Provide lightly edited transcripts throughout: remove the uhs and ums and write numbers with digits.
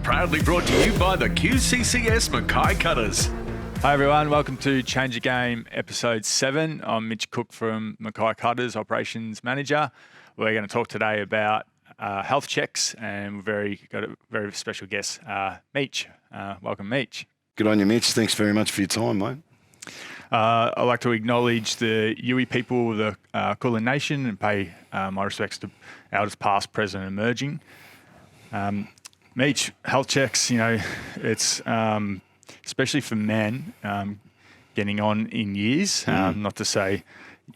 Proudly brought to you by the QCCS Mackay Cutters. Hi everyone, welcome to Change the Game episode 7. I'm Mitch Cook from Mackay Cutters, Operations Manager. We're going to talk today about health checks, and we've got a very special guest, Meech. Welcome, Meech. Good on you, Mitch. Thanks very much for your time, mate. I'd like to acknowledge the Yui people of the Kulin Nation and pay my respects to elders past, present and emerging. Meech, health checks, it's especially for men getting on in years, not to say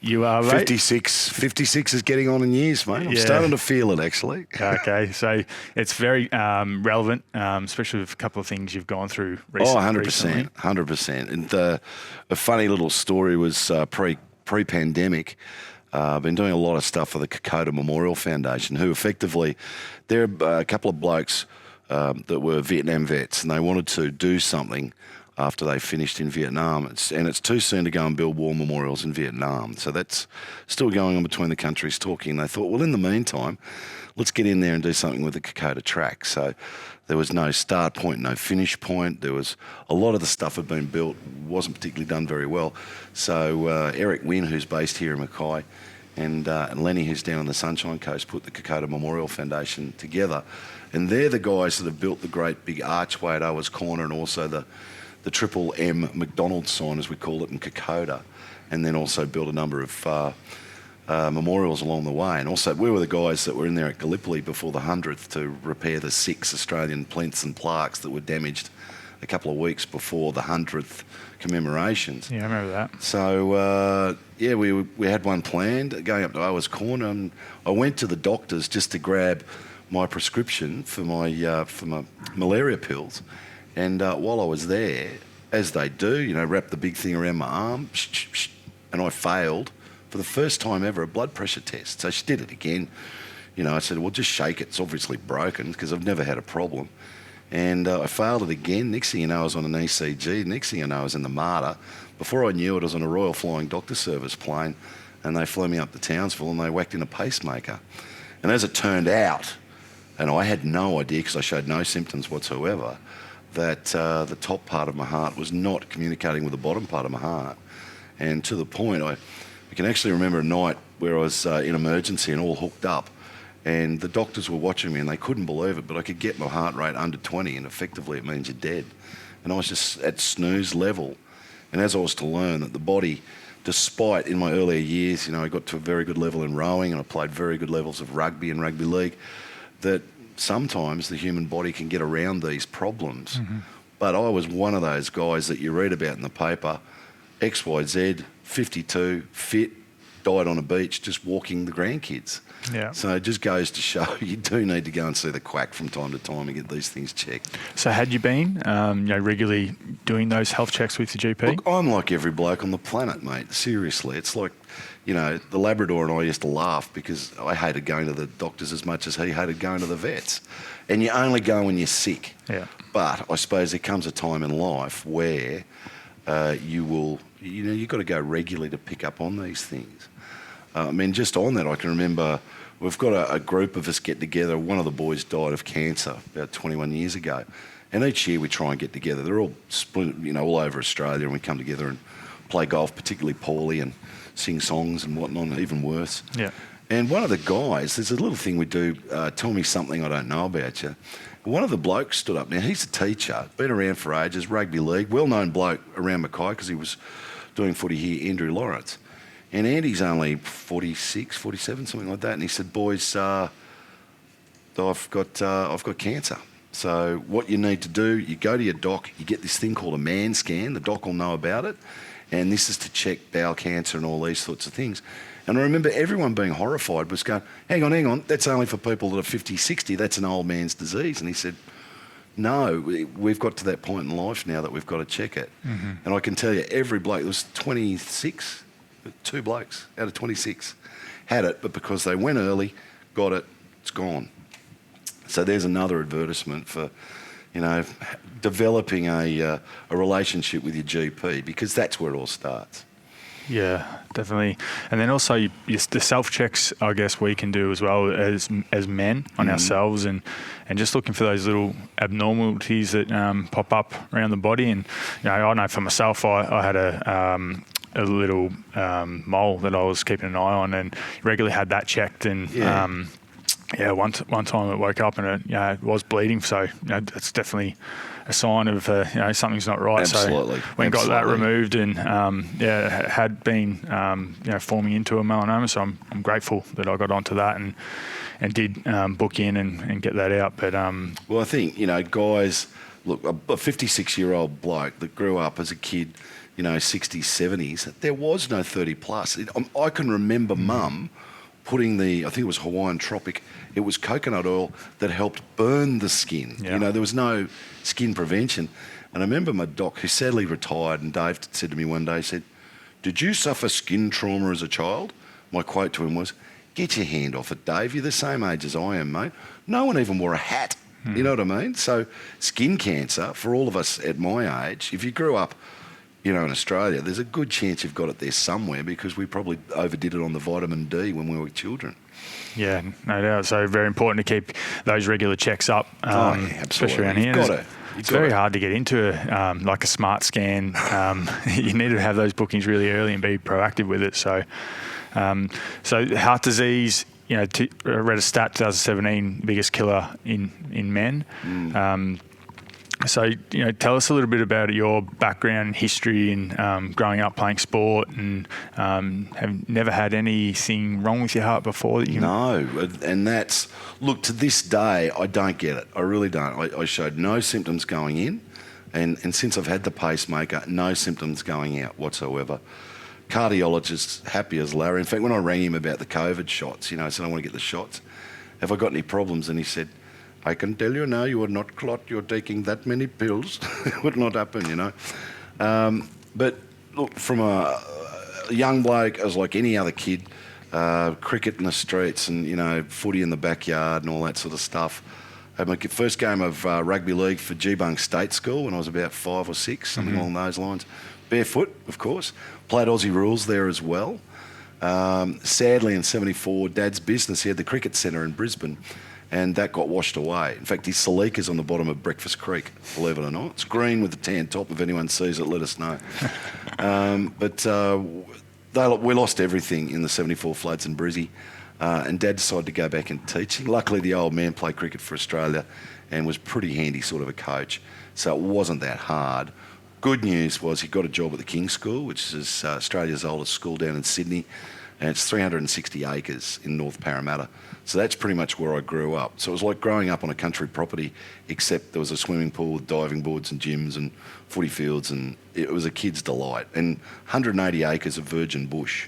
you are, mate. 56 is getting on in years, mate. I'm starting to feel it, actually. Okay, so it's very relevant, especially with a couple of things you've gone through recently. Oh, 100%. And a funny little story was pre-pandemic. I've been doing a lot of stuff for the Kokoda Memorial Foundation, who effectively, they're a couple of blokes that were Vietnam vets, and they wanted to do something after they finished in Vietnam. It's too soon to go and build war memorials in Vietnam. So that's still going on between the countries talking. They thought, well, in the meantime, let's get in there and do something with the Kokoda track. So there was no start point, no finish point. There was a lot of the stuff had been built, wasn't particularly done very well. So Eric Wynn, who's based here in Mackay, and Lenny, who's down on the Sunshine Coast, put the Kokoda Memorial Foundation together. And they're the guys that have built the great big archway at Owers Corner, and also the Triple M McDonald's sign, as we call it, in Kokoda, and then also built a number of memorials along the way. And also, we were the guys that were in there at Gallipoli before the 100th to repair the 6 Australian plinths and plaques that were damaged a couple of weeks before the 100th commemorations. Yeah, I remember that. So, we had one planned, going up to Owers Corner, and I went to the doctors just to grab my prescription for my malaria pills. And while I was there, as they do, wrap the big thing around my arm, and I failed for the first time ever a blood pressure test. So she did it again. I said, well, just shake it. It's obviously broken, because I've never had a problem. And I failed it again. Next thing you know, I was on an ECG. Next thing you know, I was in the MARTA. Before I knew it, I was on a Royal Flying Doctor Service plane, and they flew me up to Townsville and they whacked in a pacemaker. And as it turned out, and I had no idea because I showed no symptoms whatsoever, that the top part of my heart was not communicating with the bottom part of my heart. And to the point, I can actually remember a night where I was in emergency and all hooked up, and the doctors were watching me and they couldn't believe it, but I could get my heart rate under 20, and effectively it means you're dead. And I was just at snooze level. And as I was to learn that the body, despite in my earlier years, I got to a very good level in rowing and I played very good levels of rugby and rugby league, that sometimes the human body can get around these problems. Mm-hmm. But I was one of those guys that you read about in the paper, XYZ, 52, fit, died on a beach just walking the grandkids. Yeah. So it just goes to show you do need to go and see the quack from time to time and get these things checked. So had you been regularly doing those health checks with your GP? Look, I'm like every bloke on the planet, mate. Seriously. It's like, the Labrador and I used to laugh because I hated going to the doctors as much as he hated going to the vets. And you only go when you're sick. Yeah. But I suppose there comes a time in life where you've got to go regularly to pick up on these things. Just on that, I can remember we've got a group of us get together. One of the boys died of cancer about 21 years ago. And each year we try and get together. They're all split, all over Australia, and we come together and play golf, particularly poorly, and sing songs and whatnot, even worse. Yeah. And one of the guys, there's a little thing we do, tell me something I don't know about you. One of the blokes stood up. Now, he's a teacher, been around for ages, rugby league, well-known bloke around Mackay because he was doing footy here, Andrew Lawrence. And Andy's only 46, 47, something like that. And he said, boys, I've got cancer. So what you need to do, you go to your doc, you get this thing called a man scan. The doc will know about it. And this is to check bowel cancer and all these sorts of things. And I remember everyone being horrified, was going, hang on, that's only for people that are 50, 60. That's an old man's disease. And he said, no, we've got to that point in life now that we've got to check it. Mm-hmm. And I can tell you, every bloke, there was 26, 2 blokes out of 26 had it, but because they went early, got it, it's gone. So there's another advertisement for, developing a relationship with your GP, because that's where it all starts. Yeah, definitely. And then also the self checks, I guess, we can do as well as men on ourselves, and just looking for those little abnormalities that pop up around the body. And I know for myself, I had a little mole that I was keeping an eye on, and regularly had that checked. And one time it woke up and it was bleeding. So it's definitely a sign of something's not right. Absolutely. So when got that removed, and it had been forming into a melanoma. So I'm grateful that I got onto that and did book in and get that out. But well, I think guys, look, a 56-year-old bloke that grew up as a kid, 60s, 70s, there was no 30 plus. I can remember Mum putting I think it was Hawaiian Tropic, it was coconut oil that helped burn the skin. Yeah. There was no skin prevention. And I remember my doc, who sadly retired, and Dave said to me one day, he said, "Did you suffer skin trauma as a child?" My quote to him was, "Get your hand off it, Dave. You're the same age as I am, mate. No one even wore a hat." You know what I mean? So skin cancer, for all of us at my age, if you grew up in Australia, there's a good chance you've got it there somewhere, because we probably overdid it on the vitamin D when we were children. Yeah, no doubt. So very important to keep those regular checks up, especially around here. It's very hard to get into like a smart scan. You need to have those bookings really early and be proactive with it. So heart disease, I read a stat, 2017, biggest killer in men. So, tell us a little bit about your background and history and growing up playing sport, and have never had anything wrong with your heart before that you... No, and look, to this day, I don't get it. I really don't. I showed no symptoms going in, and since I've had the pacemaker, no symptoms going out whatsoever. Cardiologist, happy as Larry. In fact, when I rang him about the COVID shots, I said, "I want to get the shots. Have I got any problems?" And he said, "I can tell you now, you are not clot. You're taking that many pills. It would not happen, But look, from a young bloke, as like any other kid, cricket in the streets and, footy in the backyard and all that sort of stuff. I had my first game of rugby league for Geebung State School when I was about 5 or 6, something along those lines. Barefoot, of course. Played Aussie rules there as well. Sadly, in 74, Dad's business, he had the cricket centre in Brisbane, and that got washed away. In fact, his Salika's on the bottom of Breakfast Creek, believe it or not. It's green with a tan top. If anyone sees it, let us know. We lost everything in the 74 floods in Brizzy, and Dad decided to go back into teaching. Luckily, the old man played cricket for Australia and was pretty handy sort of a coach, so it wasn't that hard. Good news was he got a job at the King's School, which is Australia's oldest school down in Sydney, and it's 360 acres in North Parramatta. So that's pretty much where I grew up. So it was like growing up on a country property, except there was a swimming pool with diving boards and gyms and footy fields, and it was a kid's delight. And 180 acres of virgin bush.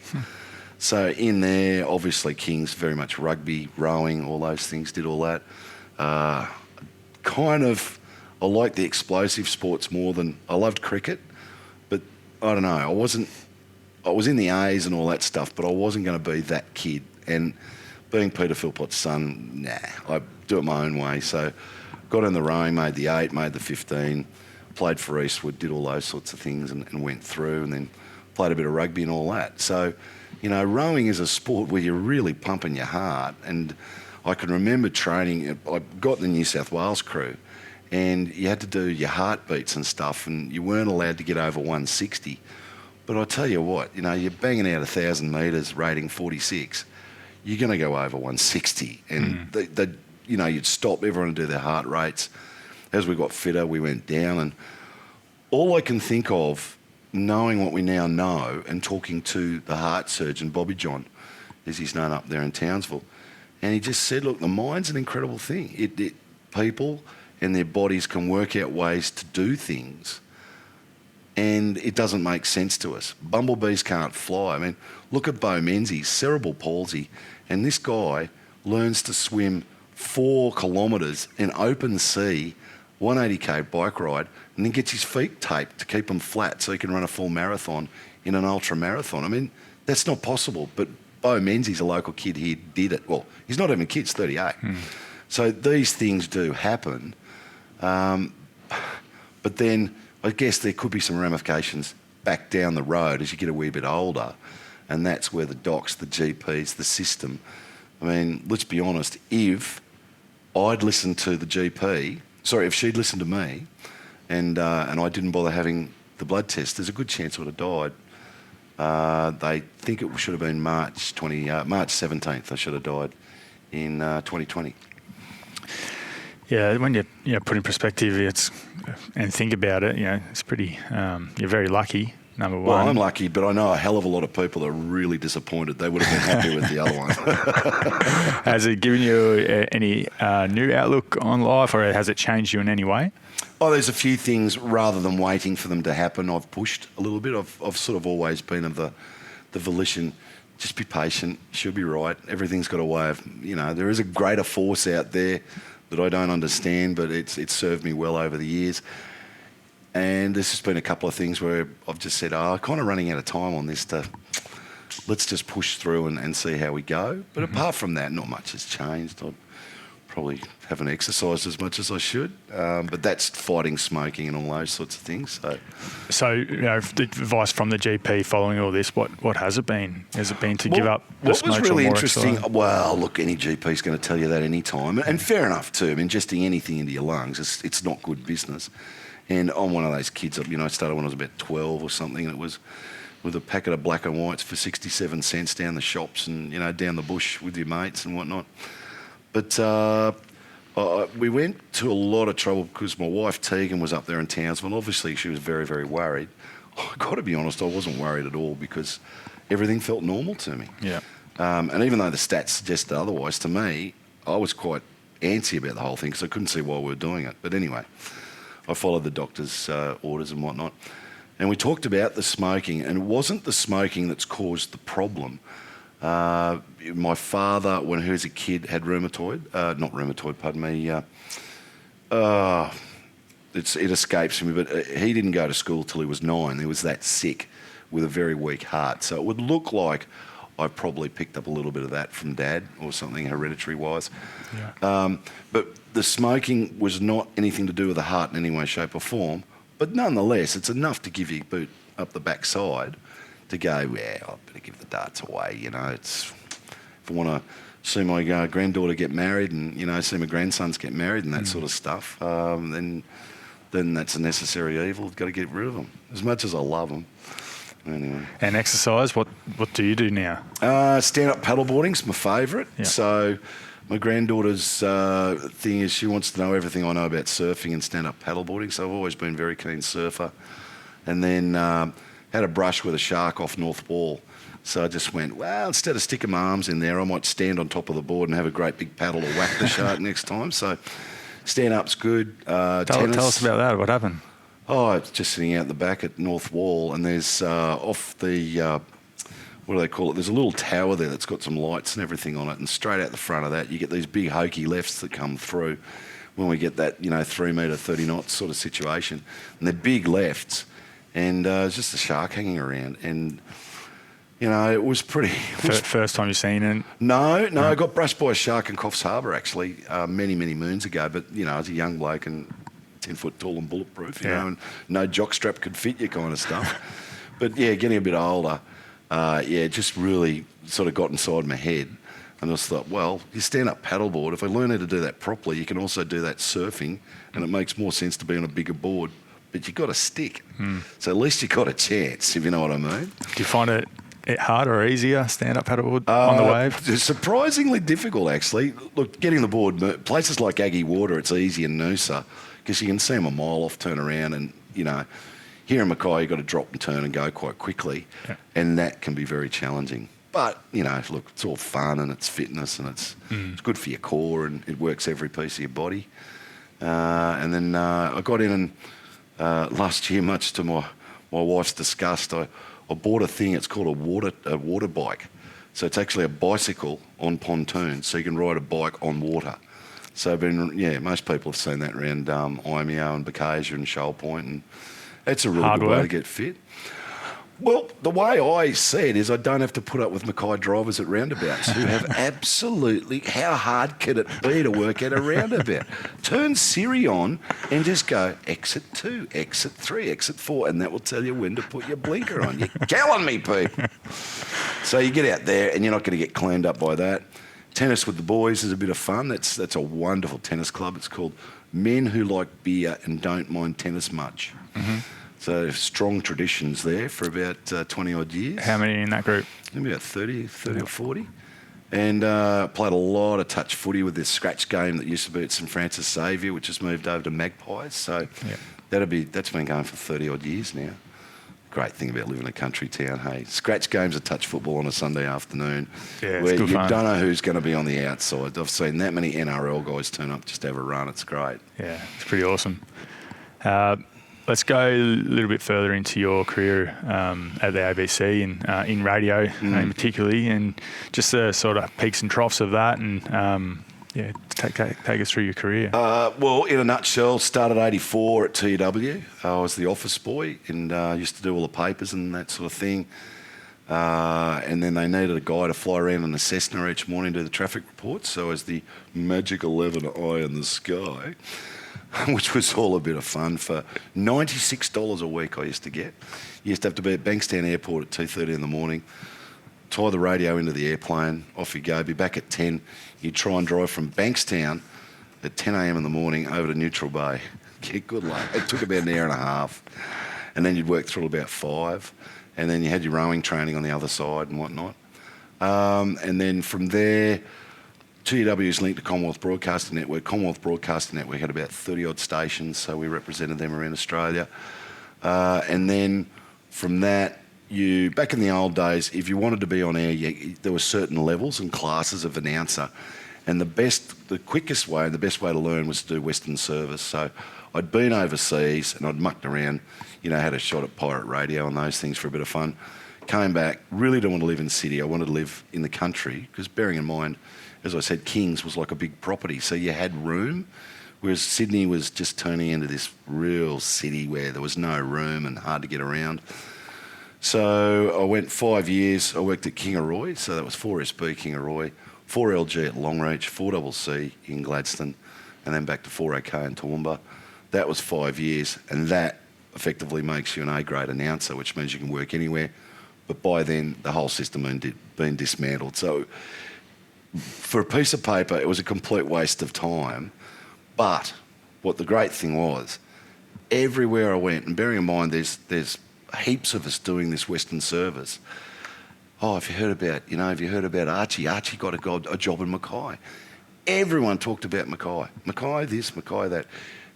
So in there, obviously King's very much rugby, rowing, all those things, did all that. I liked the explosive sports more than... I loved cricket, but I don't know, I was in the A's and all that stuff, but I wasn't going to be that kid. And being Peter Philpott's son, I do it my own way. So got in the rowing, made the 8, made the 15, played for Eastwood, did all those sorts of things and went through, and then played a bit of rugby and all that. So, rowing is a sport where you're really pumping your heart. And I can remember training, I got in the New South Wales crew, and you had to do your heartbeats and stuff, and you weren't allowed to get over 160. But I tell you what, you're banging out 1,000 metres, rating 46, you're going to go over 160. And you'd stop, everyone would do their heart rates. As we got fitter, we went down, and all I can think of, knowing what we now know and talking to the heart surgeon, Bobby John, as he's known up there in Townsville, and he just said, look, the mind's an incredible thing. People and their bodies can work out ways to do things, and it doesn't make sense to us. Bumblebees can't fly. I mean, look at Bo Menzies, cerebral palsy, and this guy learns to swim 4 kilometres in open sea, 180k bike ride, and then gets his feet taped to keep them flat so he can run a full marathon in an ultra marathon. I mean, that's not possible, but Bo Menzies, a local kid here, did it. Well, he's not even a kid, he's 38. So these things do happen. But then I guess there could be some ramifications back down the road as you get a wee bit older, and that's where the docs, the GPs, the system. I mean, let's be honest. If I'd listened to the GP, if she'd listened to me, and I didn't bother having the blood test, there's a good chance I would have died. They think it should have been March 17th. I should have died in 2020. Yeah, when you put in perspective, and think about it, it's pretty. You're very lucky. Number one. Well, I'm lucky, but I know a hell of a lot of people are really disappointed. They would have been happy with the other one. Has it given you any new outlook on life, or has it changed you in any way? Oh, there's a few things. Rather than waiting for them to happen, I've pushed a little bit. I've sort of always been of the volition, just be patient, she'll be right. Everything's got a way of, there is a greater force out there that I don't understand, but it's served me well over the years. And there's just been a couple of things where I've just said, I'm kind of running out of time on this, let's just push through and see how we go. But apart from that, not much has changed. I probably haven't exercised as much as I should, but that's fighting smoking and all those sorts of things. So the advice from the GP following all this, what has it been? Has it been to give up the What was smokes really or more interesting, exercise? well, look, any GP's going to tell you that any time, and fair enough too. Ingesting anything into your lungs, it's not good business. And I'm one of those kids, I started when I was about 12 or something, and it was with a packet of black and whites for 67 cents down the shops and, down the bush with your mates and whatnot. But we went to a lot of trouble because my wife Tegan was up there in Townsville. Obviously, she was very, very worried. I've got to be honest, I wasn't worried at all because everything felt normal to me. Yeah. And even though the stats suggested otherwise, to me, I was quite antsy about the whole thing because I couldn't see why we were doing it. But anyway, I followed the doctor's orders and whatnot. And we talked about the smoking, and it wasn't the smoking that's caused the problem. My father, when he was a kid, had it escapes me, but he didn't go to school till he was 9. He was that sick with a very weak heart. So it would look like I probably picked up a little bit of that from Dad or something hereditary-wise. Yeah. But the smoking was not anything to do with the heart in any way, shape or form. But nonetheless, it's enough to give you a boot up the backside to go, I better give the darts away. If I want to see my granddaughter get married and, see my grandsons get married and that sort of stuff, then that's a necessary evil. I've got to get rid of them, as much as I love them. Anyway. And exercise, what do you do now? Stand-up paddleboarding's my favourite. Yeah. So my granddaughter's thing is she wants to know everything I know about surfing and stand-up paddleboarding, so I've always been a very keen surfer. And then had a brush with a shark off North Wall. So I just went, instead of sticking my arms in there, I might stand on top of the board and have a great big paddle or whack the shark next time. So stand-up's good. Tell us about that. What happened? Oh, it's just sitting out the back at North Wall, and there's off the, what do they call it? There's a little tower there that's got some lights and everything on it, and straight out the front of that, you get these big hokey lefts that come through when we get that, 3 metre, 30 knots sort of situation. And they're big lefts, and it's just a shark hanging around, and it was pretty... First time you've seen it? No, I got brushed by a shark in Coffs Harbour, actually, many, many moons ago, but, I was a young bloke and 10 foot tall and bulletproof, and no jockstrap could fit you kind of stuff. But, getting a bit older, just really sort of got inside my head. And I just thought, you stand-up paddleboard, if I learn how to do that properly, you can also do that surfing, and it makes more sense to be on a bigger board. But you've got a stick. So at least you've got a chance, if you know what I mean. Do you find it harder or easier, stand-up paddleboard on the wave? It's surprisingly difficult, actually. Look, getting the board, places like Aggie Water, it's easy, and Noosa, because you can see them a mile off, turn around, and, here in Mackay, you've got to drop and turn and go quite quickly, and that can be very challenging. But, look, it's all fun and it's fitness and it's good for your core and it works every piece of your body. And then I got in and last year, much to my wife's disgust, I bought a thing, it's called a water bike. So it's actually a bicycle on pontoons, so you can ride a bike on water. So most people have seen that around Imeo and Bacasia and Shoal Point, and it's a really good way to get fit. Well, the way I see it is I don't have to put up with Mackay drivers at roundabouts who have absolutely, how hard can it be to work at a roundabout? Turn Siri on and just go exit 2, exit 3, exit 4, and that will tell you when to put your blinker on. You're killing me, people. So you get out there and you're not going to get cleaned up by that. Tennis with the boys is a bit of fun. That's a wonderful tennis club. It's called Men Who Like Beer and Don't Mind Tennis Much. Mm-hmm. So strong traditions there for about 20 odd years. How many in that group? Maybe about 30 or 40. And played a lot of touch footy with this scratch game that used to be at St Francis Xavier, which has moved over to Magpies. So that's been going for 30 odd years now. Great thing about living in a country town, hey. Scratch games of touch football on a Sunday afternoon where you don't know who's going to be on the outside. I've seen that many NRL guys turn up just to have a run. It's great. Yeah, it's pretty awesome. Let's go a little bit further into your career at the ABC and in radio particularly, and just the sort of peaks and troughs of that, and take us through your career. Well, in a nutshell, started 84 at TW. I was the office boy and used to do all the papers and that sort of thing. And then they needed a guy to fly around in a Cessna each morning to do the traffic reports. So as the magic 11 eye in the sky, which was all a bit of fun, for $96 a week I used to get. You used to have to be at Bankstown Airport at 2:30 in the morning, tie the radio into the airplane, off you go, be back at 10. You'd try and drive from Bankstown at 10 a.m. in the morning over to Neutral Bay. Get good luck. It took about an hour and a half. And then you'd work through about 5. And then you had your rowing training on the other side and whatnot. And then from there, TW is linked to Commonwealth Broadcasting Network. Commonwealth Broadcasting Network had about 30-odd stations, so we represented them around Australia. And then from that, back in the old days, if you wanted to be on air, there were certain levels and classes of announcer. And the quickest way and the best way to learn was to do Western service. So I'd been overseas and I'd mucked around, had a shot at pirate radio and those things for a bit of fun. Came back, really didn't want to live in the city. I wanted to live in the country, because bearing in mind, as I said, Kings was like a big property, so you had room, whereas Sydney was just turning into this real city where there was no room and hard to get around. So I went 5 years. I worked at Kingaroy, so that was 4SB Kingaroy, 4LG at Longreach, 4CC in Gladstone, and then back to 4AK in Toowoomba. That was 5 years, and that effectively makes you an A-grade announcer, which means you can work anywhere. But by then, the whole system had been dismantled. So for a piece of paper, it was a complete waste of time. But what the great thing was, everywhere I went, and bearing in mind there's heaps of us doing this Western service. Oh, have you heard about Archie? Archie got a job in Mackay. Everyone talked about Mackay. Mackay this, Mackay that.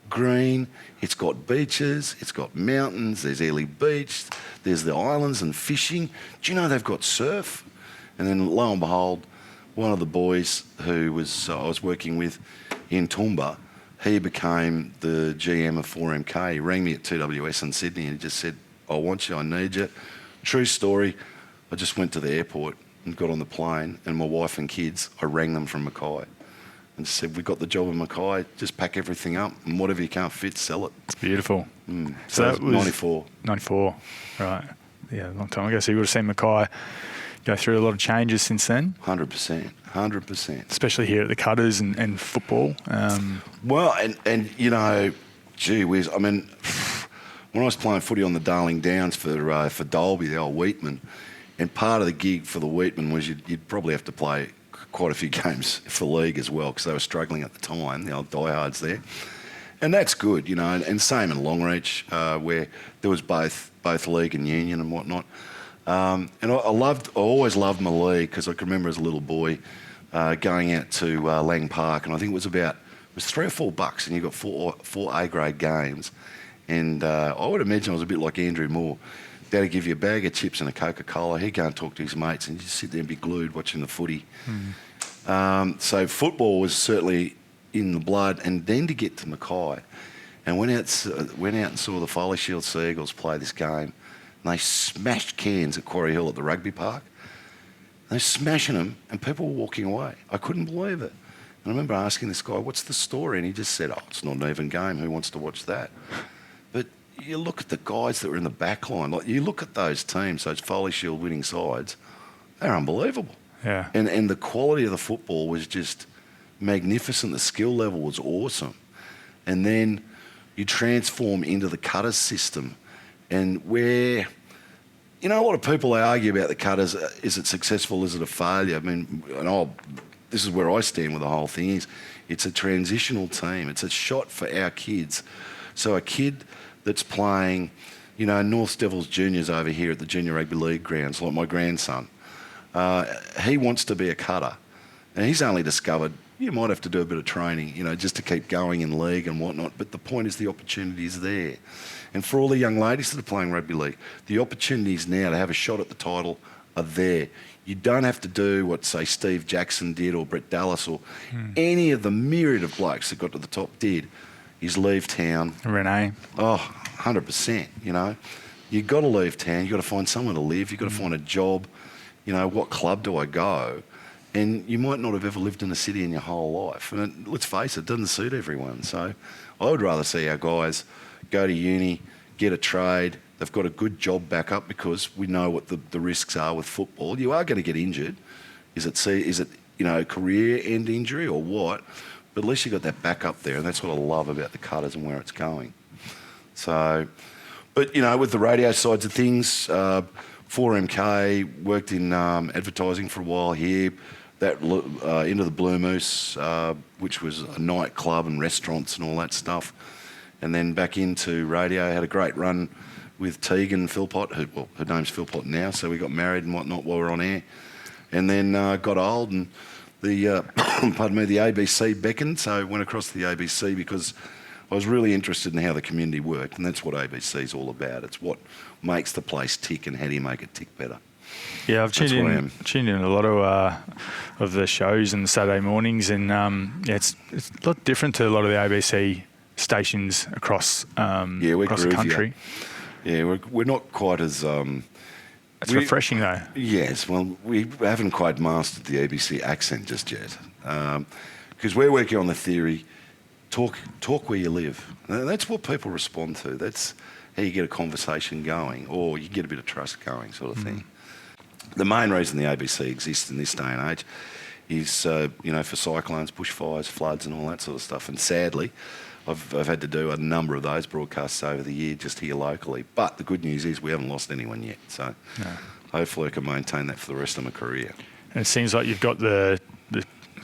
Green, it's got beaches, it's got mountains, there's Ely Beach, there's the islands and fishing. Do you know they've got surf? And then lo and behold, one of the boys who I was working with in Toowoomba, he became the GM of 4MK. He rang me at TWS in Sydney and he just said, I want you, I need you. True story, I just went to the airport and got on the plane, and my wife and kids, I rang them from Mackay and said, we got the job in Mackay, just pack everything up and whatever you can't fit, sell it. It's beautiful. So that was 94. 94, right. Yeah, a long time ago. So you would have seen Mackay go through a lot of changes since then? 100%. Especially here at the Cutters and football. Well, and gee whiz, I mean, when I was playing footy on the Darling Downs for Dolby, the old Wheatman, and part of the gig for the Wheatman was you'd probably have to play quite a few games for league as well, because they were struggling at the time, the old diehards there. And that's good, and same in Longreach, where there was both league and union and whatnot. And I always loved my league, because I can remember as a little boy going out to Lang Park, and I think it was $3 or $4, and you got four A-grade games. And I would imagine I was a bit like Andrew Moore. Dad would give you a bag of chips and a Coca-Cola. He'd go and talk to his mates and just sit there and be glued watching the footy. So football was certainly in the blood. And then to get to Mackay, and went out and saw the Foley Shield Seagulls play this game. And they smashed cans at Quarry Hill at the rugby park. They were smashing them, and people were walking away. I couldn't believe it. And I remember asking this guy, what's the story? And he just said, it's not an even game. Who wants to watch that? But you look at the guys that were in the back line. Like, you look at those teams, those Foley Shield winning sides, they're unbelievable. Yeah. And the quality of the football was just magnificent. The skill level was awesome. And then you transform into the Cutters system, and where, you know, a lot of people, they argue about the Cutters. Is it successful? Is it a failure? I mean, this is where I stand with the whole thing. Is it's a transitional team. It's a shot for our kids. So a kid that's playing, you know, North Devils juniors over here at the Junior Rugby League grounds, like my grandson, he wants to be a cutter. And he's only discovered you might have to do a bit of training, you know, just to keep going in league and whatnot. But the point is the opportunity is there. And for all the young ladies that are playing rugby league, the opportunities now to have a shot at the title are there. You don't have to do what, say, Steve Jackson did or Brett Dallas or any of the myriad of blokes that got to the top did, is leave town. Renee. Oh, 100%, you know. You've got to leave town. You've got to find somewhere to live. You've got to find a job. You know, what club do I go? And you might not have ever lived in a city in your whole life. And let's face it, it doesn't suit everyone. So I would rather see our guys go to uni, get a trade. They've got a good job back up, because we know what the risks are with football. You are going to get injured. Is it you know, career-end injury or what? But at least you've got that back up there, and that's what I love about the Cutters and where it's going. So, but, you know, with the radio sides of things, 4MK, worked in advertising for a while here, that into the Blue Moose, which was a nightclub and restaurants and all that stuff. And then back into radio, had a great run with Tegan Philpott, her name's Philpott now, so we got married and whatnot while we were on air. And then got old, and the, pardon me, the ABC beckoned, so I went across to the ABC because I was really interested in how the community worked, and that's what ABC is all about. It's what makes the place tick, and how do you make it tick better. Yeah, I've tuned in a lot of the shows and the Saturday mornings, and yeah, it's a lot different to a lot of the ABC stations across across the country. Yeah, we're not quite as. It's refreshing though. Yes, well, we haven't quite mastered the ABC accent just yet, because we're working on the theory. Talk where you live. That's what people respond to. That's how you get a conversation going, or you get a bit of trust going, sort of thing. The main reason the ABC exists in this day and age is, you know, for cyclones, bushfires, floods and all that sort of stuff. And sadly, I've had to do a number of those broadcasts over the year just here locally. But the good news is we haven't lost anyone yet. So hopefully I can maintain that for the rest of my career. And it seems like you've got the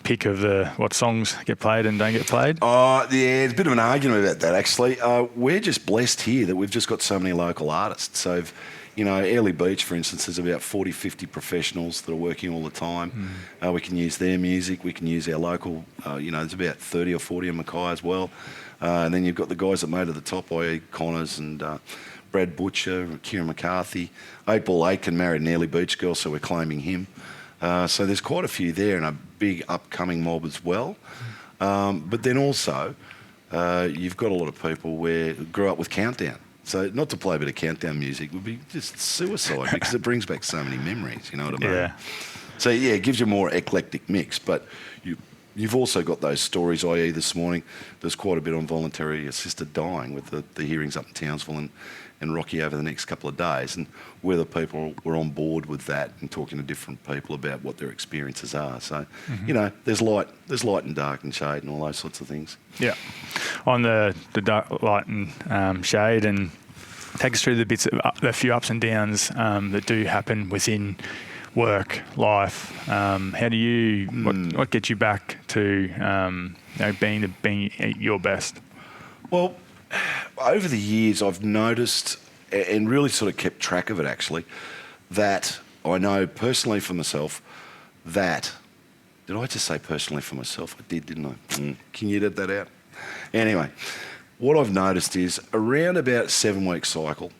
pick of what songs get played and don't get played. Oh, yeah, there's a bit of an argument about that, actually. We're just blessed here that we've just got so many local artists. So, you know, Airlie Beach, for instance, there's about 40, 50 professionals that are working all the time. We can use their music. We can use our local, you know, there's about 30 or 40 in Mackay as well. And then you've got the guys that made it to the top, i.e. Connors and Brad Butcher, Kieran McCarthy. 8 Ball Aitken married an Airlie Beach girl, so we're claiming him. So there's quite a few there, and a big upcoming mob as well. But then also, you've got a lot of people who grew up with Countdown. So not to play a bit of Countdown music would be just suicide, because it brings back so many memories, you know what I mean? Yeah. So, yeah, it gives you a more eclectic mix. But you've also got those stories, i.e. this morning, there's quite a bit on voluntary assisted dying with the hearings up in Townsville and Rocky over the next couple of days, and whether people were on board with that and talking to different people about what their experiences are. So, you know, there's light and dark and shade and all those sorts of things. Yeah. On the dark, light and shade, and take us through the bits of the few ups and downs that do happen within work, life. How do you, what gets you back to you know, being at your best? Well, over the years, I've noticed and really sort of kept track of it, actually, that I know personally for myself that... Did I just say personally for myself? I did, didn't I? Can you edit that out? Anyway, what I've noticed is around about a 7-week cycle,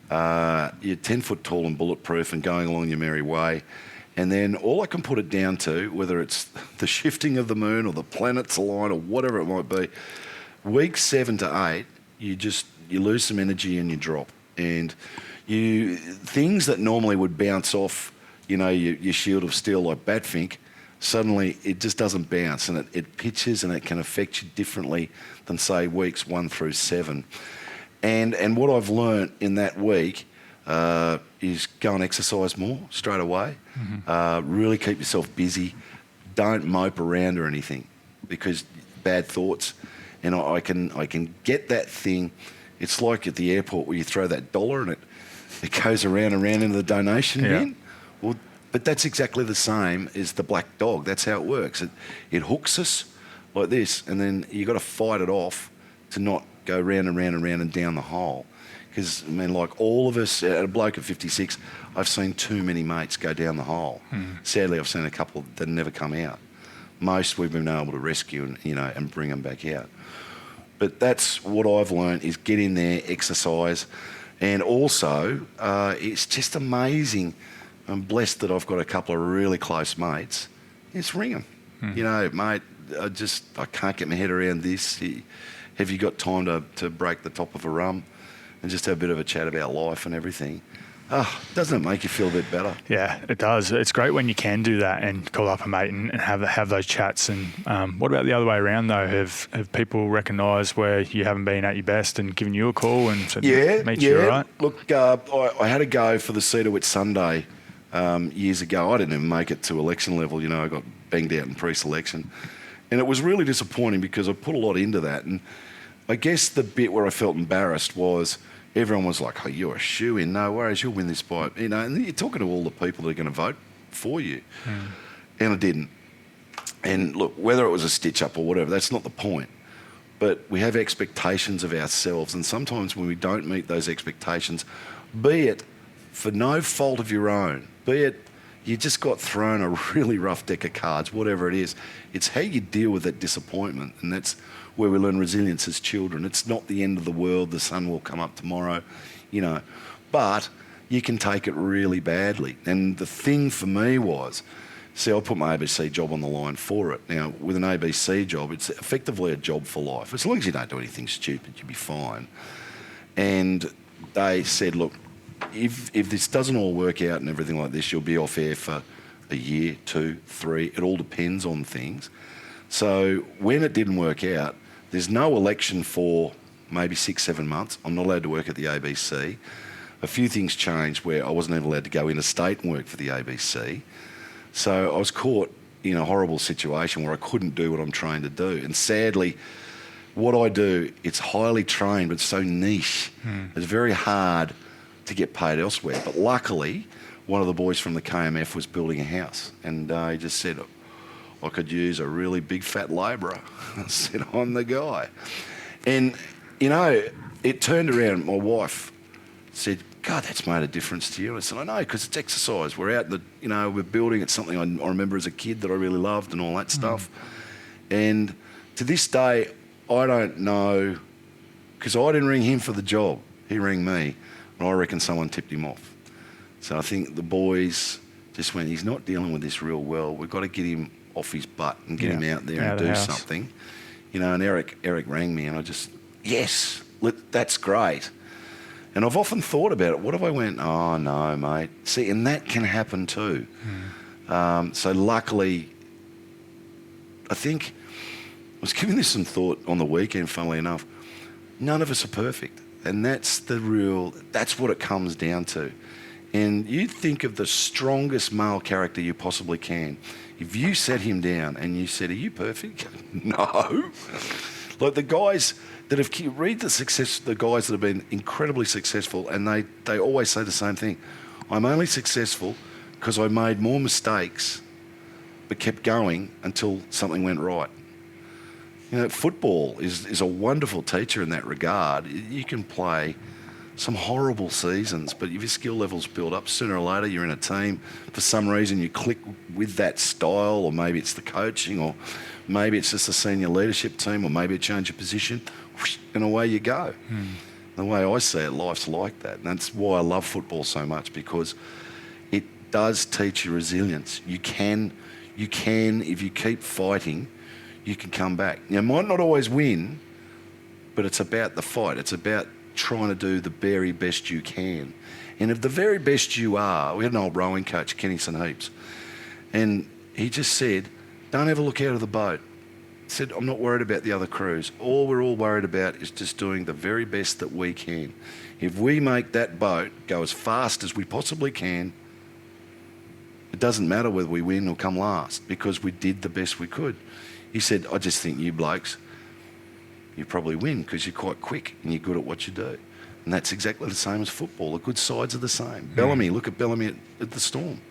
you're 10 foot tall and bulletproof and going along your merry way. And then all I can put it down to, whether it's the shifting of the moon or the planets align or whatever it might be, week 7 to 8, you lose some energy and you drop. And things that normally would bounce off, you know, your shield of steel like Batfink, suddenly it just doesn't bounce, and it pitches, and it can affect you differently than, say, weeks 1 through 7. And what I've learnt in that week is go and exercise more straight away. Really keep yourself busy. Don't mope around or anything, because bad thoughts. And I can get that thing. It's like at the airport where you throw that dollar and it goes around and around into the donation bin. Well, but that's exactly the same as the black dog. That's how it works. It hooks us like this, and then you got to fight it off to not go round and round and round and down the hole. Because, I mean, like all of us, a bloke at 56, I've seen too many mates go down the hole. Sadly, I've seen a couple that never come out. Most we've been able to rescue and bring them back out. But that's what I've learned, is get in there, exercise. And also, it's just amazing. I'm blessed that I've got a couple of really close mates. Just ring them. Mate, I can't get my head around this. Have you got time to break the top of a rum and just have a bit of a chat about life and everything? Doesn't it make you feel a bit better? Yeah, it does. It's great when you can do that and call up a mate and have those chats. And what about the other way around though? Have people recognised where you haven't been at your best and given you a call and said, meet you all right? Look, I had a go for the Cedarwitz Sunday years ago. I didn't even make it to election level. I got banged out in pre-selection. And it was really disappointing because I put a lot into that. And I guess the bit where I felt embarrassed was everyone was like, oh, you're a shoo-in, no worries, you'll win this by, and you're talking to all the people that are going to vote for you. And I didn't. And look, whether it was a stitch-up or whatever, that's not the point. But we have expectations of ourselves, and sometimes when we don't meet those expectations, be it for no fault of your own, be it you just got thrown a really rough deck of cards, whatever it is, it's how you deal with that disappointment. And that's where we learn resilience as children. It's not the end of the world, the sun will come up tomorrow, but you can take it really badly. And the thing for me was, I put my ABC job on the line for it. Now, with an ABC job, it's effectively a job for life. As long as you don't do anything stupid, you'll be fine. And they said, look, if this doesn't all work out and everything like this, you'll be off air for a year, 2, 3. It all depends on things. So when it didn't work out, there's no election for maybe 6, 7 months. I'm not allowed to work at the ABC. A few things changed where I wasn't even allowed to go interstate and work for the ABC. So I was caught in a horrible situation where I couldn't do what I'm trained to do. And sadly, what I do, it's highly trained, but it's so niche. It's very hard to get paid elsewhere. But luckily, one of the boys from the KMF was building a house, and he just said, I could use a really big fat labourer. I said, I'm the guy. And, it turned around. My wife said, God, that's made a difference to you. I said, I know, because it's exercise. We're out we're building. It's something I remember as a kid that I really loved and all that stuff. And to this day, I don't know, because I didn't ring him for the job. He rang me. And I reckon someone tipped him off. So I think the boys just went, he's not dealing with this real well. We've got to get him off his butt and get him out there and do something. And Eric rang me and I just, yes, that's great. And I've often thought about it. What if I went, oh, no, mate. See, and that can happen too. So luckily, I think, I was giving this some thought on the weekend, funnily enough. None of us are perfect. And that's what it comes down to. And you think of the strongest male character you possibly can. If you sat him down and you said, are you perfect? No. Like the guys that read the guys that have been incredibly successful, and they always say the same thing. I'm only successful because I made more mistakes but kept going until something went right. Football is a wonderful teacher in that regard. You can play some horrible seasons, but if your skill levels build up, sooner or later you're in a team. For some reason you click with that style, or maybe it's the coaching, or maybe it's just a senior leadership team, or maybe a change of position, and away you go. The way I see it, life's like that. And that's why I love football so much, because it does teach you resilience. You can, if you keep fighting, you can come back. You might not always win, but it's about the fight. It's about trying to do the very best you can. And if the very best you are, we had an old rowing coach, Kenny St. Heaps, and he just said, don't ever look out of the boat. said, I'm not worried about the other crews. All we're all worried about is just doing the very best that we can. If we make that boat go as fast as we possibly can, it doesn't matter whether we win or come last because we did the best we could. He said, I just think you blokes, you probably win because you're quite quick and you're good at what you do. And that's exactly the same as football. The good sides are the same. Bellamy, look at Bellamy at the Storm.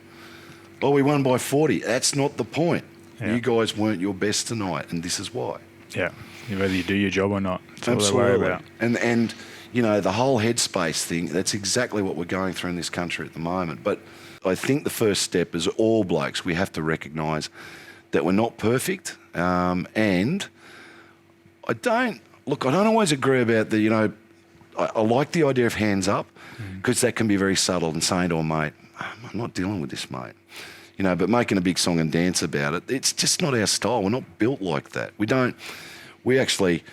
Oh, we won by 40. That's not the point. Yeah. You guys weren't your best tonight, and this is why. Yeah, whether you do your job or not. That's Absolutely. All they worry about. And you know, the whole headspace thing, that's exactly what we're going through in this country at the moment. But I think the first step is all blokes, we have to recognise that we're not perfect. And I don't always agree about the, you know, I like the idea of hands up because that can be very subtle and saying to a mate, I'm not dealing with this, mate. You know, but making a big song and dance about it, it's just not our style. We're not built like that. We actually,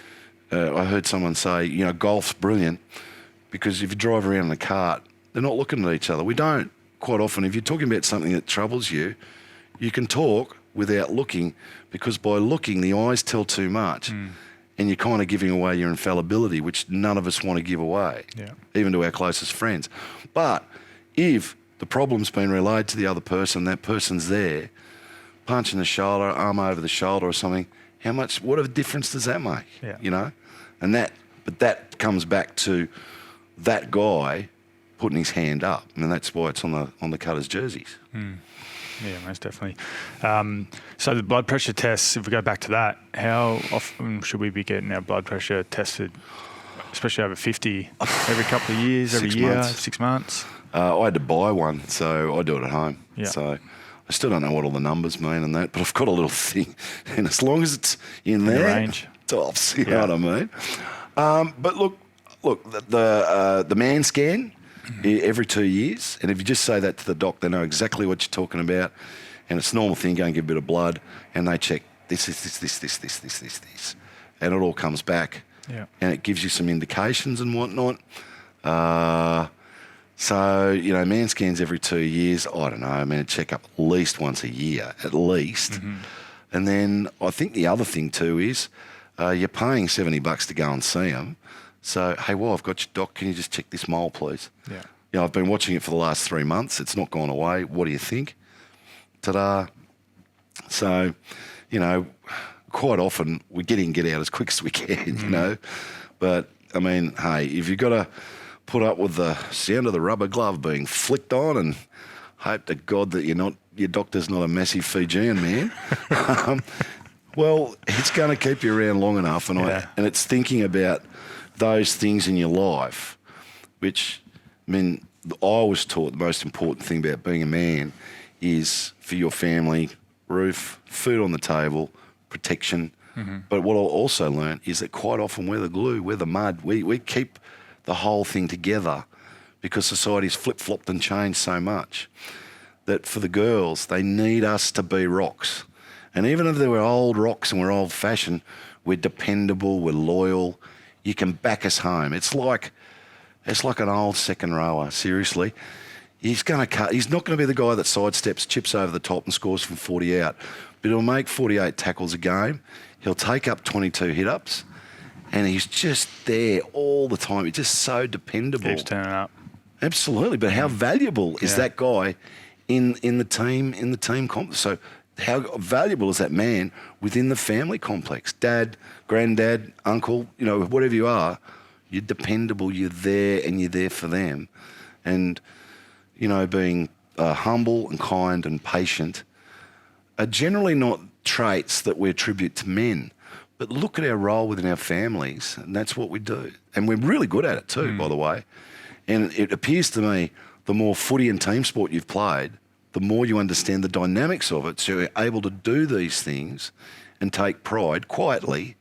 I heard someone say, you know, golf's brilliant because if you drive around in a cart, they're not looking at each other. We don't quite often. If you're talking about something that troubles you, you can talk without looking because by looking, the eyes tell too much. And you're kind of giving away your infallibility, which none of us want to give away, even to our closest friends. But if the problem's been relayed to the other person, that person's there, punch in the shoulder, arm over the shoulder or something, what a difference does that make? Yeah. You know? But that comes back to that guy putting his hand up. And that's why it's on the Cutters jerseys. Yeah, most definitely. So the blood pressure tests, if we go back to that, how often should we be getting our blood pressure tested, especially over 50? Every couple of years, every year, 6 months? I had to buy one, so I do it at home. Yeah. So I still don't know what all the numbers mean and that, but I've got a little thing. And as long as it's in there, range. Tops, you know what I mean? But look, the man scan, every 2 years. And if you just say that to the doc, they know exactly what you're talking about. And it's a normal thing, go and give a bit of blood. And they check this. And it all comes back. Yeah. And it gives you some indications and whatnot. So, you know, man scans every 2 years. I don't know. I mean, a check-up at least once a year, at least. And then I think the other thing too is you're paying $70 to go and see them. So, hey, well, I've got your doc. Can you just check this mole, please? Yeah. You know, I've been watching it for the last 3 months. It's not gone away. What do you think? Ta-da. So, you know, quite often we get in, get out as quick as we can, you know. But, I mean, hey, if you've got to put up with the sound of the rubber glove being flicked on and hope to God that your doctor's not a massive Fijian man, well, it's going to keep you around long enough. And and it's thinking about those things in your life, which, I mean, I was taught the most important thing about being a man is for your family, roof, food on the table, protection. But what I also learned is that quite often we're the glue, we're the mud. We keep the whole thing together because society's flip-flopped and changed so much that for the girls, they need us to be rocks. And even if they were old rocks and we're old-fashioned, we're dependable, we're loyal. You can back us home. It's like an old second rower, seriously. He's not going to be the guy that sidesteps, chips over the top and scores from 40 out, but he'll make 48 tackles a game. He'll take up 22 hit-ups, and he's just there all the time. He's just so dependable. Keeps turning up. Absolutely, but how valuable is that guy in the team complex? So how valuable is that man within the family complex? Dad, granddad, uncle, you know, whatever you are, you're dependable, you're there, and you're there for them. And, you know, being humble and kind and patient are generally not traits that we attribute to men. But look at our role within our families, and that's what we do. And we're really good at it too, by the way. And it appears to me the more footy and team sport you've played, the more you understand the dynamics of it, so you're able to do these things and take pride quietly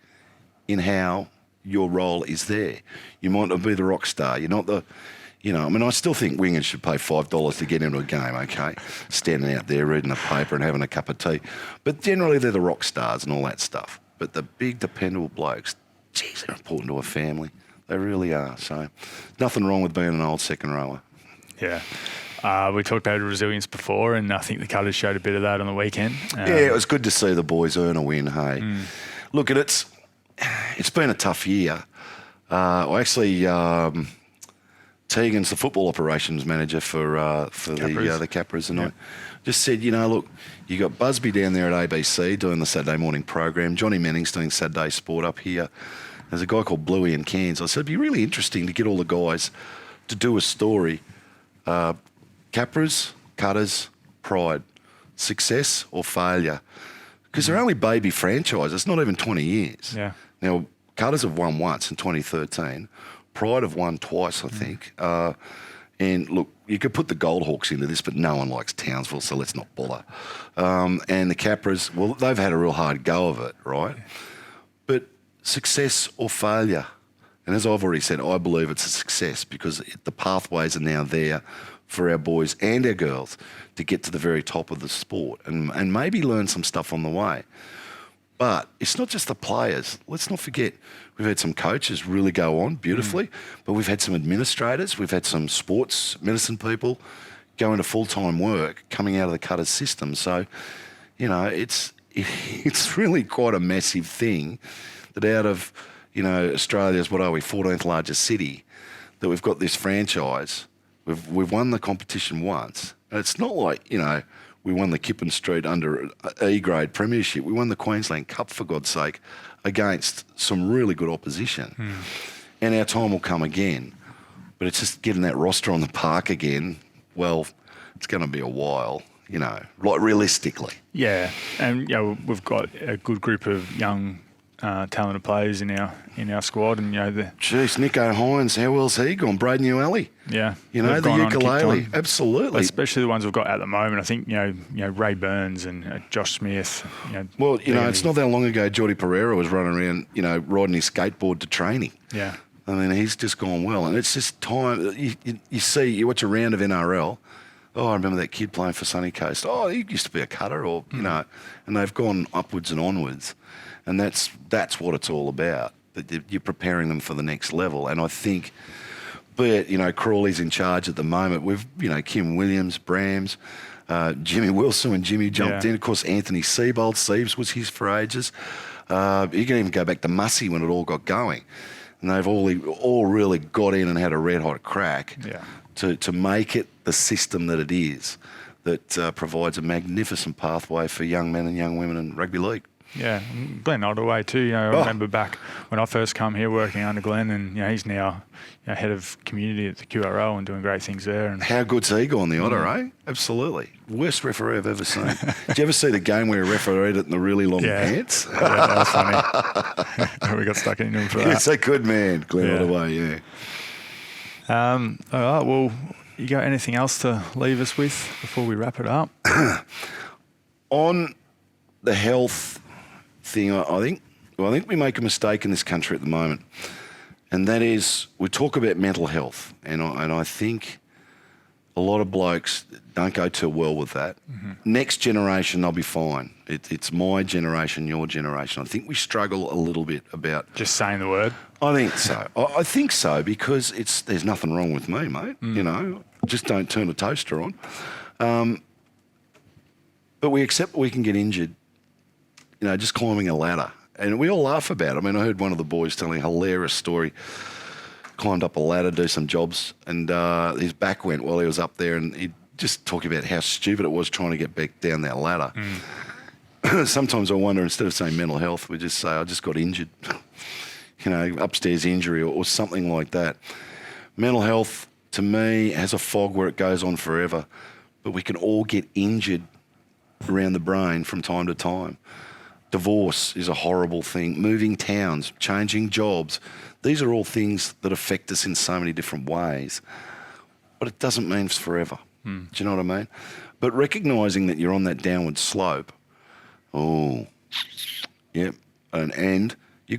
in how your role is there. You might not be the rock star. You're not the, you know, I mean, I still think wingers should pay $5 to get into a game, okay? Standing out there reading a paper and having a cup of tea. But generally they're the rock stars and all that stuff. But the big dependable blokes, geez, they're important to a family. They really are. So nothing wrong with being an old second rower. Yeah. We talked about resilience before, and I think the Cutters showed a bit of that on the weekend. Yeah, it was good to see the boys earn a win, hey. Look, it's been a tough year. Tegan's the football operations manager for the Capras, and I just said, look, you got Busby down there at ABC doing the Saturday morning program. Johnny Manning's doing Saturday sport up here. There's a guy called Bluey in Cairns. I said it'd be really interesting to get all the guys to do a story. Capras, Cutters, Pride, success or failure, because they're only baby franchises. It's not even 20 years. Yeah. Now Cutters have won once in 2013. Pride have won twice, I think. And look, you could put the Goldhawks into this, but no one likes Townsville, so let's not bother. And the Capras, well, they've had a real hard go of it, right? But success or failure, and as I've already said, I believe it's a success because the pathways are now there for our boys and our girls to get to the very top of the sport and maybe learn some stuff on the way. But it's not just the players. Let's not forget, we've had some coaches really go on beautifully, but we've had some administrators, we've had some sports medicine people go into full-time work coming out of the Cutters system. So, it's really quite a massive thing that out of, Australia's, 14th largest city, that we've got this franchise. We've won the competition once. And it's not like, we won the Kippen Street under E-grade premiership. We won the Queensland Cup, for God's sake, against some really good opposition. And our time will come again. But it's just getting that roster on the park again. Well, it's going to be a while, like realistically. Yeah, and we've got a good group of young, talented players in our squad, and Jeez, Nico Hines, how well's he gone? Braden Ueli. Yeah, the ukulele, absolutely. Especially the ones we've got at the moment. I think Ray Burns and Josh Smith. Well, it's not that long ago Jordy Pereira was running around, riding his skateboard to training. Yeah, I mean, he's just gone well, and it's just time. You watch a round of NRL. Oh, I remember that kid playing for Sunny Coast. Oh, he used to be a cutter, or and they've gone upwards and onwards, and that's what it's all about. That you're preparing them for the next level, and I think, be it Crawley's in charge at the moment. We've Kim Williams, Brams, Jimmy Wilson, and Jimmy jumped in. Of course, Anthony Seibold, Siebes was his for ages. You can even go back to Mussy when it all got going, and they've all really got in and had a red hot crack. Yeah. To make it the system that it is, that provides a magnificent pathway for young men and young women in rugby league. Yeah, Glenn Ottaway too. I remember back when I first come here working under Glenn, and he's now head of community at the QRO and doing great things there. And how good's he gone, the Otter, eh? Absolutely. Worst referee I've ever seen. Did you ever see the game where a refereed it in the really long pants? Yeah, that was funny. We got stuck in him for that. He's a good man, Glenn Ottaway, yeah. All right, well, you got anything else to leave us with before we wrap it up? On the health thing, I think we make a mistake in this country at the moment, and that is we talk about mental health, and I think a lot of blokes don't go too well with that. Next generation, they'll be fine. It's my generation, your generation. I think we struggle a little bit about just saying the word. I think so. I think so because there's nothing wrong with me, mate. Just don't turn a toaster on. But we accept we can get injured. Just climbing a ladder. And we all laugh about it. I mean, I heard one of the boys telling a hilarious story. Climbed up a ladder, do some jobs, and his back went while he was up there, and he'd just talk about how stupid it was trying to get back down that ladder. Sometimes I wonder, instead of saying mental health, we just say, I just got injured. Upstairs injury or something like that. Mental health, to me, has a fog where it goes on forever, but we can all get injured around the brain from time to time. Divorce is a horrible thing. Moving towns, changing jobs. These are all things that affect us in so many different ways. But it doesn't mean it's forever. Do you know what I mean? But recognising that you're on that downward slope, and you've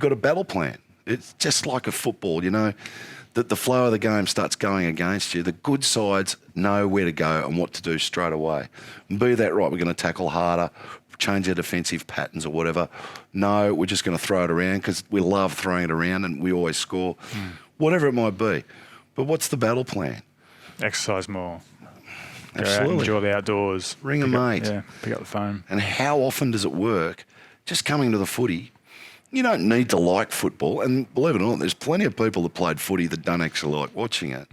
got a battle plan. It's just like a football, that the flow of the game starts going against you. The good sides know where to go and what to do straight away. And be that right, we're going to tackle harder, change our defensive patterns or whatever. No, we're just going to throw it around because we love throwing it around and we always score. Whatever it might be. But what's the battle plan? Exercise more. Absolutely. Go out, enjoy the outdoors. Ring a mate. Pick up the phone. And how often does it work? Just coming to the footy. you don't need to like football. And believe it or not, there's plenty of people that played footy that don't actually like watching it.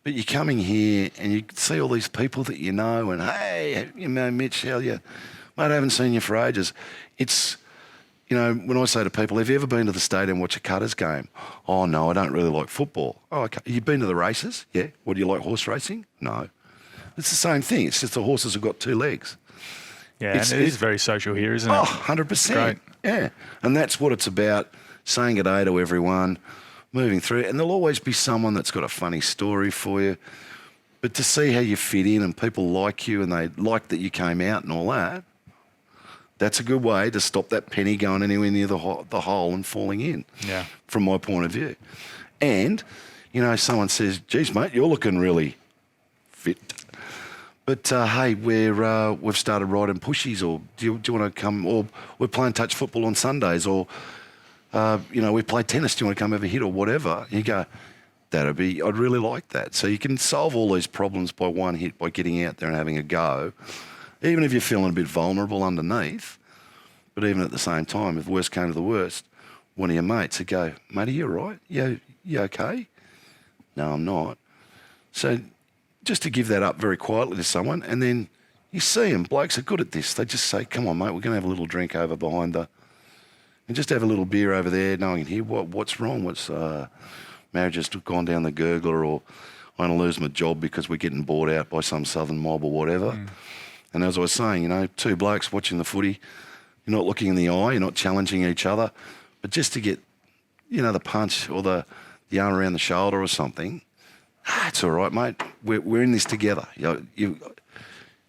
But you're coming here and you see all these people that you know and, hey, you know, Mitch, how you? Mate, I haven't seen you for ages. It's, you know, when I say to people, have you ever been to the stadium and watch a Cutters game? Oh, no, I don't really like football. Oh, okay. You've been to the races? Yeah. What, do you like horse racing? No. It's the same thing. It's just the horses have got two legs. Yeah, and it is very social here, isn't it? Oh, 100%. Great. Yeah. And that's what it's about, saying good day to everyone, moving through. And there'll always be someone that's got a funny story for you. But to see how you fit in and people like you and they like that you came out and all that, that's a good way to stop that penny going anywhere near the hole and falling in, from my point of view. And, you know, someone says, geez, mate, you're looking really fit. But, hey, we've started riding pushies, or do you want to come, or we're playing touch football on Sundays, or, you know, we play tennis, do you want to come have a hit or whatever? And you go, I'd really like that. So you can solve all these problems by one hit, by getting out there and having a go, even if you're feeling a bit vulnerable underneath. But even at the same time, if worst came to the worst, one of your mates would go, mate, are you all right? You okay? No, I'm not. So just to give that up very quietly to someone, and then you see them, blokes are good at this. They just say, come on, mate, we're going to have a little drink over behind and just have a little beer over there. No one can hear, what's wrong? What's marriage has gone down the gurgler, or I'm going to lose my job because we're getting bought out by some southern mob or whatever. And as I was saying, you know, two blokes watching the footy, you're not looking in the eye, you're not challenging each other, but just to get, you know, the punch or the arm around the shoulder or something, it's all right, mate. We're in this together. You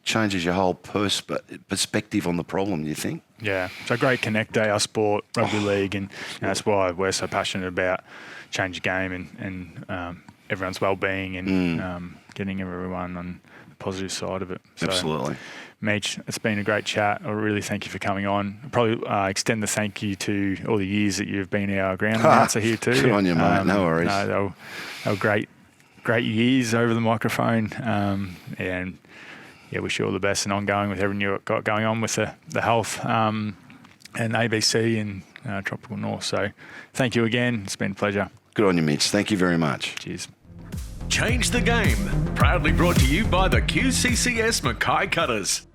changes your whole perspective on the problem, you think? Yeah, it's a great connector, our sport, rugby league, and you know, that's why we're so passionate about change the game and everyone's well-being and getting everyone on the positive side of it. So, absolutely. Meech, it's been a great chat. I really thank you for coming on. I'll probably extend the thank you to all the years that you've been our ground announcer here too. Good on you, mate. No worries. No, they were great years over the microphone. And yeah, wish you all the best and ongoing with everything you've got going on with the health and ABC and Tropical North. So thank you again. It's been a pleasure. Good on you, Mitch. Thank you very much. Cheers. Change the Game, proudly brought to you by the QCCS Mackay Cutters.